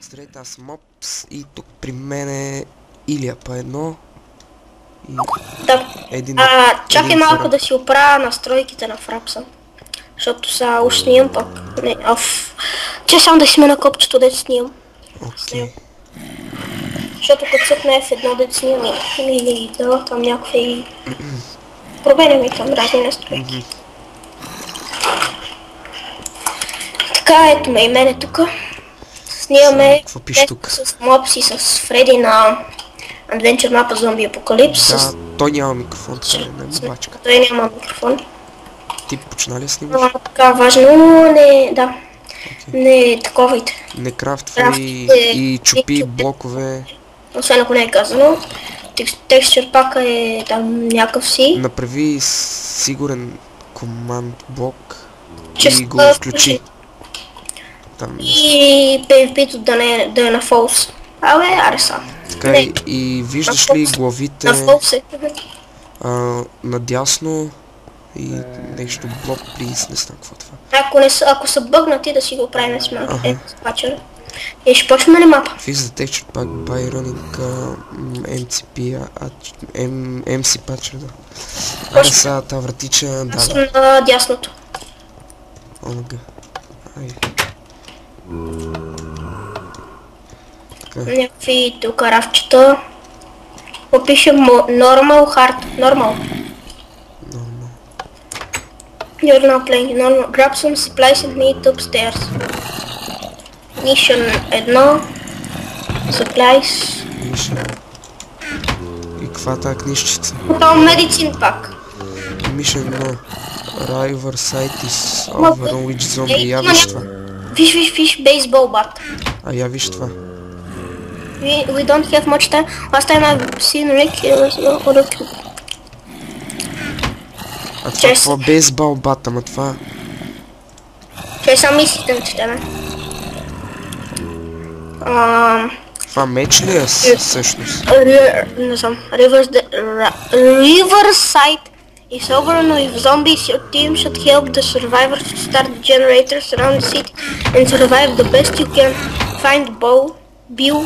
Здравейте, аз съм Мопс и тук при мен е Илия па едно и Да. един Чакай малко да си оправя настройките на Фрапса. Защото сега уж снимам пък. Не, че само да си ме на копчето да снимам. Окей. Защото като цъкна F1 да снимам или да там някакви променяме там разни настройки. Така, ето ме и мене тук. Снимаме Какво пише тук? с Мопс и с Фреди на Adventure Mapa Zombie Apocalypse. Да, той няма микрофон, така не бачка. Той няма микрофон. Ти почна ли снимаш? Така важно, не, да. Не таковайте. Не крафтвай и чупи блокове. Освен ако не е казано. Текстчер пака е там някакъв си. Направи сигурен команд блок и го включи. Там и PvP-то да е на false. Абе, аре сам. Така и виждаш ли главите надясно и нещо блок плиз, не знам какво това. Ако са бъгнати да си го правим с малко. Спачера. И ще почваме на мапа. Fix the texture pack by running MC patcher, да. Аре сега тази вратича, да. Аз съм на дясното. Омага. Айде. Някакви тук рафчета. Опишем normal, hard, normal. You're now playing normal. Grab some supplies and meet upstairs. Mission 1. Supplies. Mission. И каква тази книжчица? Това медицин пак. Mission 1. River site is over on which zombie. Я виж това. Виж, бейсбол бат. А я виж това. We don't have much time. Last time I've seen Rick, it was other two. А това какво бейсбол бат, ама това... Чай сам мислите на четеме. Това меч ли е всъщност? Не знам. Riverside is over and with zombies. Your team should help the survivors to start the generators around the city and survive the best you can. Find Bill.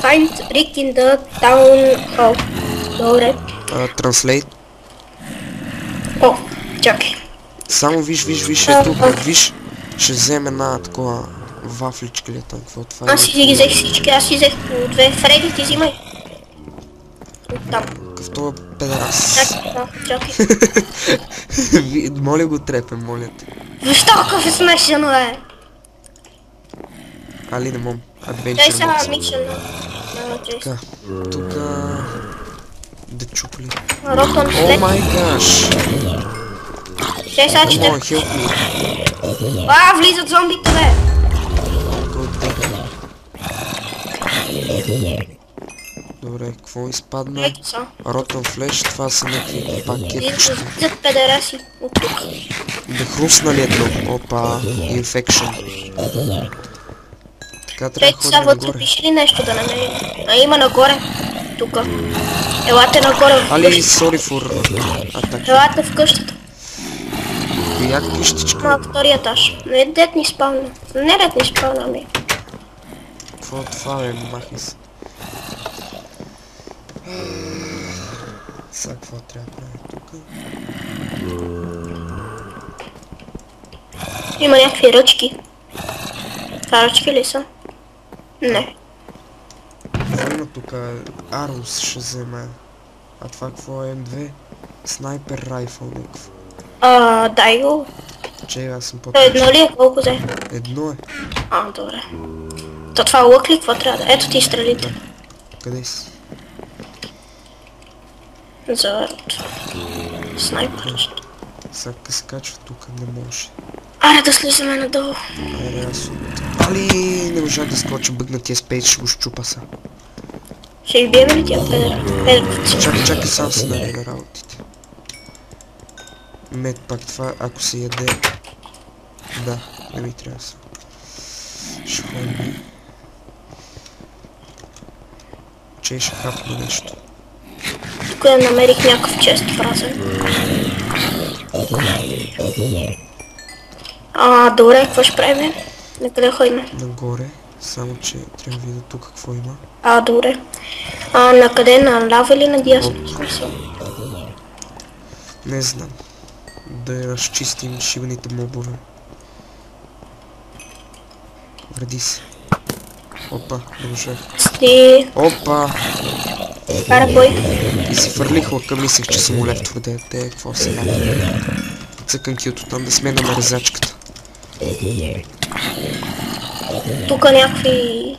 Find Rick in the town hall. Добре. Translate. О, чакай. Само виж е тук, виж. Ще вземе една такова вафличка ли там, какво това е? Аз си ги взех всички, аз си взех по две. Фреди, ти взимай. Оттам. Какъв това педерас? Чакай. Моля го трепем, моля те. Защо какъв е смешено, е? Али не мом. Дай Adventure сега Box. микша на Джейс. Така, тука... Да чупли. Ротон О след. май гаш! Чай сега че Come on, те... help me. Влизат зомбите, бе! Добре, какво изпадна? Ето са. Rotten Flash, това са някакви пакетички. Влизат педераси от тук. Да хрусна ли едно? Опа, infection. Така трябва Ето да сега ходим вътре нагоре. пише ли нещо да намерим? Има нагоре. Тука. Елате нагоре в Али, къщата. sorry for attack. Елате в къщата. Коя къщичка? На втория етаж. Не дет ни спална. Не дет ни спална, ми. Какво е това, бе? Махни се. Сега какво трябва да правим тук? Има някакви ръчки. Това ръчки ли са? Не. Какво има тук? Арус ще взема. А това какво е М2? Снайпер райфъл някакво. Дай го. Че аз съм Едно ли е? Колко взе? Едно е. Добре. То това лък ли? Какво трябва да? Ето ти стрелите. Къде си? За снайпер. Сега се качва тук, не може. Аре да слизаме надолу. Айде аз Али, не можах да скоча, бъгна тия спейс, ще го щупа са. Ще ги биеме ли тия педерковци? Чакай, сам се навега работите. Мед пак това, ако се яде... Да, не ми трябва са. Ще ходим. Че ще хапна нещо. Тук я намерих някакъв чест празен. Добре, какво ще правим? Накъде ходим? Нагоре. Само че трябва да видя тук какво има. Добре. На къде? На лава или на дясно? Смисъл? Не знам. Да разчистим шибаните мобове. Вреди се. Опа, дружах. Сти... Опа! Кара бой. И си фърлих лъка, мислех, че съм Left 4 Dead. Те, какво се прави? Цъкам килто там да сменяме резачката. Тук някакви...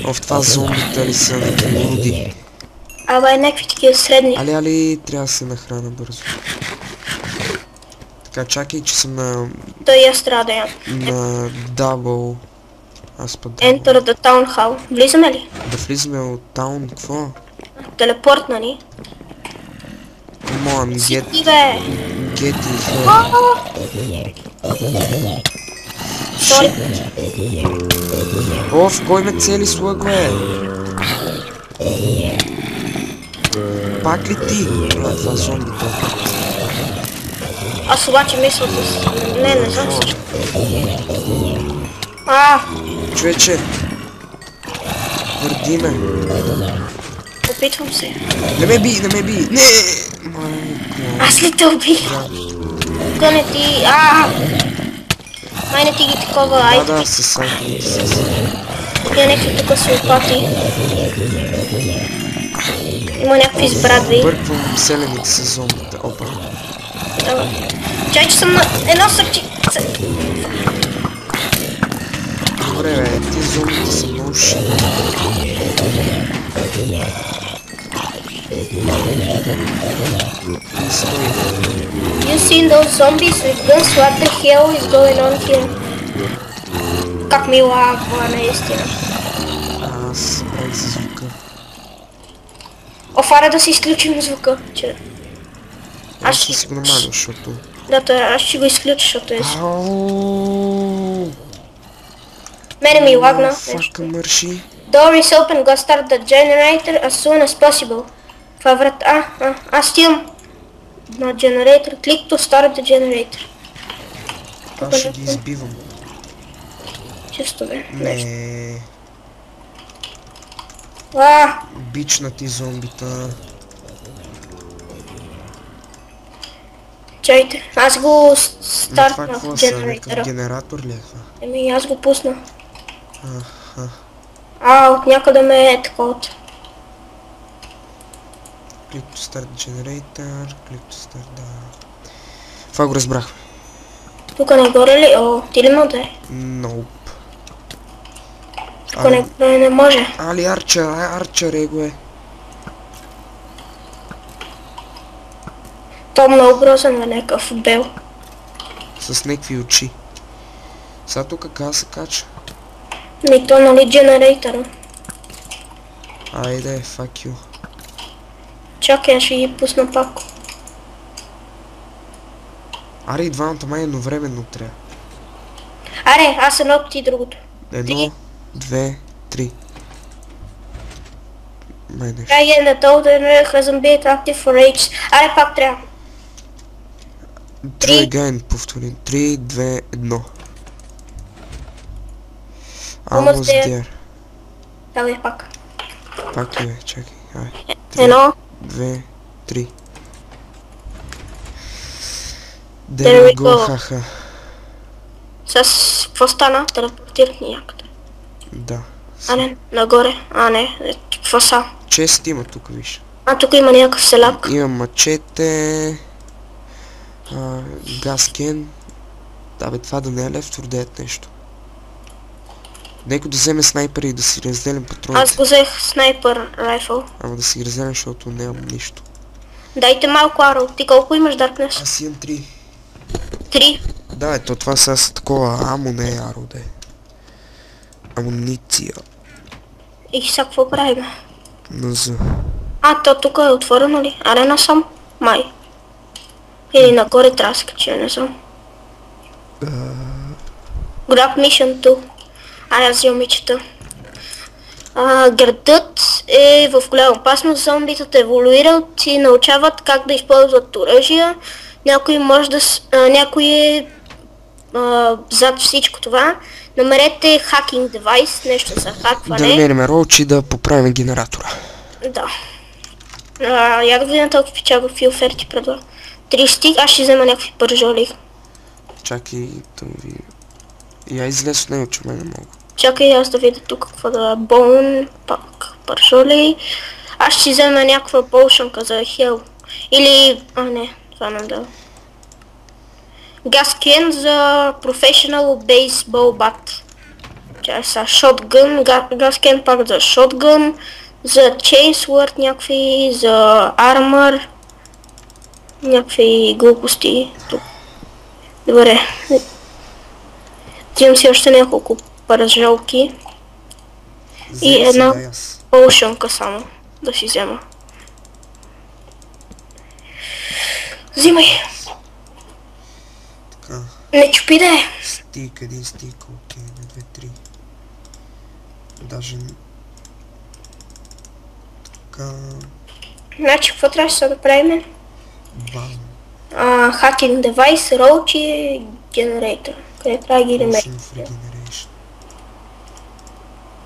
В това зомбите ли са някакви уроди? Някакви такива средни. Али, трябва да се нахрана бързо. Така, чакай, че съм на... Той я страда я. на дабл... Аз път Enter the town hall. Влизаме ли? да влизаме от таун, какво? Телепорт, нали? Come on, Ти бе! get in here. Сори. Оф, кой ме цели с лък, бе? Пак ли ти? Това зомбите. Аз обаче мисля с... Не знам също. Човече! Върди ме! Опитвам се. Не ме би, не ме би! Не! Майко! Аз ли те убих? Тук не ти... Май не ти ги такова айти. Да, със сайките си. Тя някакви тук се опати. Има някакви избрадви. Бърквам селените с зомбите. Опа. Чай, че съм на едно сърче. Добре, бе, тези зомбите са много шибани. You seen those zombies with guns? What the hell is going on here? Как ми лагва, наистина. Аз правих за звука. Офара да си изключим звука. Че... Аз ще си го намаля, защото... Аз ще го изключа, защото е... Ау! Мене ми лагна. Фака мърши. Door is open, go start the generator as soon as possible. Това врат... аз имам на generator. Click to start the generator. Аз ще ги избивам. Чисто бе. Не. Бич на ти зомбита. Чайте, аз го стартнах това какво са? генератора. Генератор ли е това? Аз го пусна. Аха. От някъде ме е такова. Click to start generator, click to start, да. Това го разбрахме. Тук нагоре ли? Ти ли ме удари? Nope. Тук нагоре не може. Али арчер е го е. То много грозен е някакъв бел. С някакви очи. Сега тук как се кача? То нали генератора. Айде, fuck you. Чакай, аз ще ги пусна пак. Аре, и двамата май едновременно трябва. Аре, аз едното, ти другото. 1, 2, 3. Май нещо. Try again, the total hasn't been active for ages. Аре, пак трябва. Try again, повторим. 3, 2, 1. Almost there. Давай пак. Пак ли бе, чакай. 1, 2, 3. There we go, go. хаха. С какво стана? Телепортират ни някъде. Да. Не, нагоре. Не, какво са? Чест има тук, виж. Тук има някакъв селак. Има мачете. Газкен. Да бе, това да не е Left 4 Dead нещо. Некой да вземе снайпер и да си разделим патроните. Аз го взех снайпер райфъл. Ама да си ги разделим, защото нямам нищо. Дайте малко аро. Ти колко имаш, Darkness? Аз имам 3. 3. Да, ето това сега са такова амо, не е аро, де. Амуниция. И сега какво правим? Наза. То тук е отворено ли? Аре насам? Май. Или нагоре трябва да се качи, не знам. Grab Mission 2. Аз взимам мичета. Градът е в голяма опасност, зомбитата еволюират и научават как да използват оръжия. Някой може да... някой е зад всичко това, намерете hacking device, нещо за Да хакване. намерим роуч и да поправим генератора. Да. Я да видя толкова печалби оферти предлага. 30, аз ще взема някакви пържоли. Чакай, да ви... Я излез от него, че мен не мога. Чакай аз да видя тук какво да е. Бон, пак пържоли. Аз ще взема някаква полшанка за хел. Или... не, това не да. Газкен за Professional Baseball Bat. Чай са, шотгън, газкен пак за шотгън. За Chainsword някакви, за Armor. Някакви глупости тук. Добре. Взимам си още няколко пържолки. И една полшанка само да си взема. Взимай! Така. Не чупи да е! Стик, един стик, окей, на 2, 3. Даже... Така... Значи, какво трябваше да правим? Бам. Hacking device, roach и generator. Къде трябва да ги намерим? Potion of regeneration.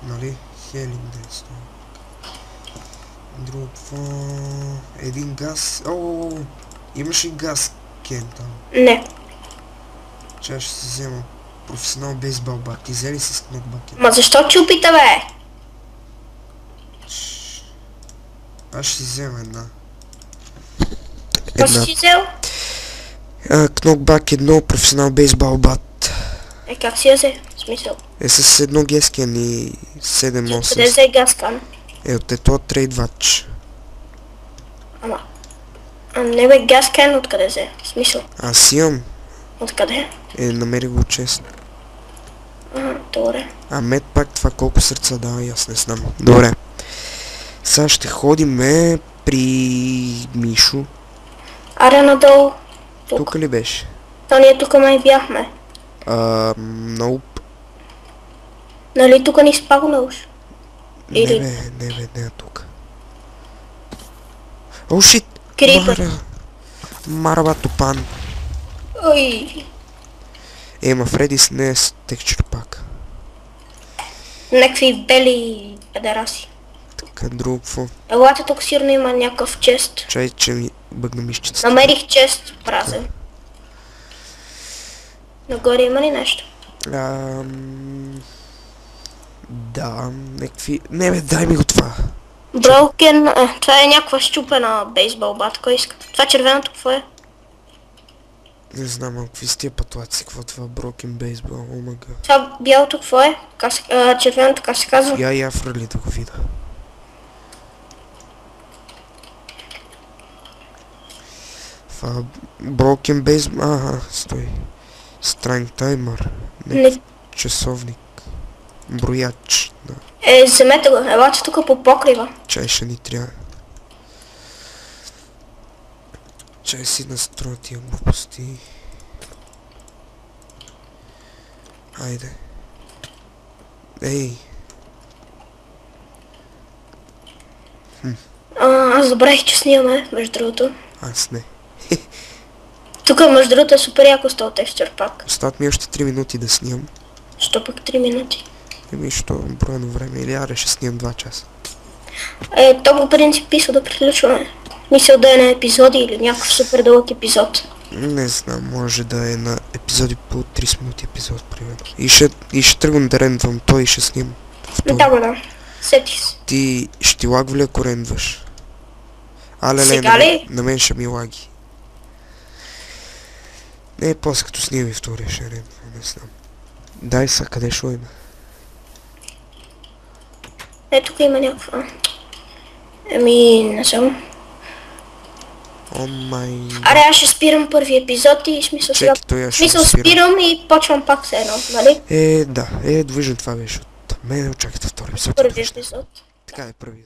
Нали? Хелинг да е стои. Друг един газ... Имаш ли газ, Кен, там? Не. Чай ще си взема професионал бейсбол бат. Ти взели с кнокбаки? Ма защо чупите, бе? Аз ще си взема една. Какво си взел? Кнокбак 1, професионал бейсбол бат. Как си я взе? В смисъл? С едно гескен и 7-8. Къде взе газкан? От ето трейдвач. Не бе, газкан откъде взе? В смисъл? Аз имам. Откъде? Намери го чест. Добре. Мед пак това колко сърца дава, аз не знам. Добре. Сега ще ходиме при Мишо. Аре надолу. Тук ли беше? То ние тук май бяхме. Nope. Нали тук ни спагнал? Не бе, не е тук. О, шит! Крипър. Марва топан. Ой. Ема Фредис не е текчер пак. Някакви бели педераси. Така, друго какво? Елате тук сигурно има някакъв чест. Чай, че ми бъгна мишчицата. Намерих чест празен. Нагоре има ли нещо? Да, някакви... Не бе, дай ми го това. Broken... това е някаква щупена бейсбол бат, кой иска. Това червеното какво е? Не знам, какви с тия патлаци, какво това Broken Baseball, омага. Това бялото какво е? Червеното как се казва? Я фрали да го видя. Това Broken Baseball, стой. Strength Timer. Не. Часовник. Брояч. Да. Вземете го, елате тук по покрива. Чай ще ни трябва. Чай си настроя тия глупости. Айде. Ей. Аз забравих, че снимаме, между другото. Аз не. Тук между другото е супер яко с този текстур пак. Остават ми още 3 минути да снимам. Що пък 3 минути? Що броено време, или аре ще снимам 2 часа. То по принцип писа да приключваме. Мисля да е на епизоди или някакъв супер дълъг епизод. Не знам, може да е на епизоди по 30 минути епизод, примерно. И ще тръгвам да рендвам той и ще снимам. Да. Сетих се. Ти ще ти лагва ли ако рендваш? Сега ли? На мен ще ми лаги. Не, после като снимам и втория ще рендвам, не знам. Дай са, къде шо има? Тук има някаква. Не знам. О май... Аре, аз ще спирам първи епизод и смисъл сега... Смисъл спирам и почвам пак се едно, нали? Да, движен това беше от мен, очакайте втори епизод. Първи епизод. Така е, първи.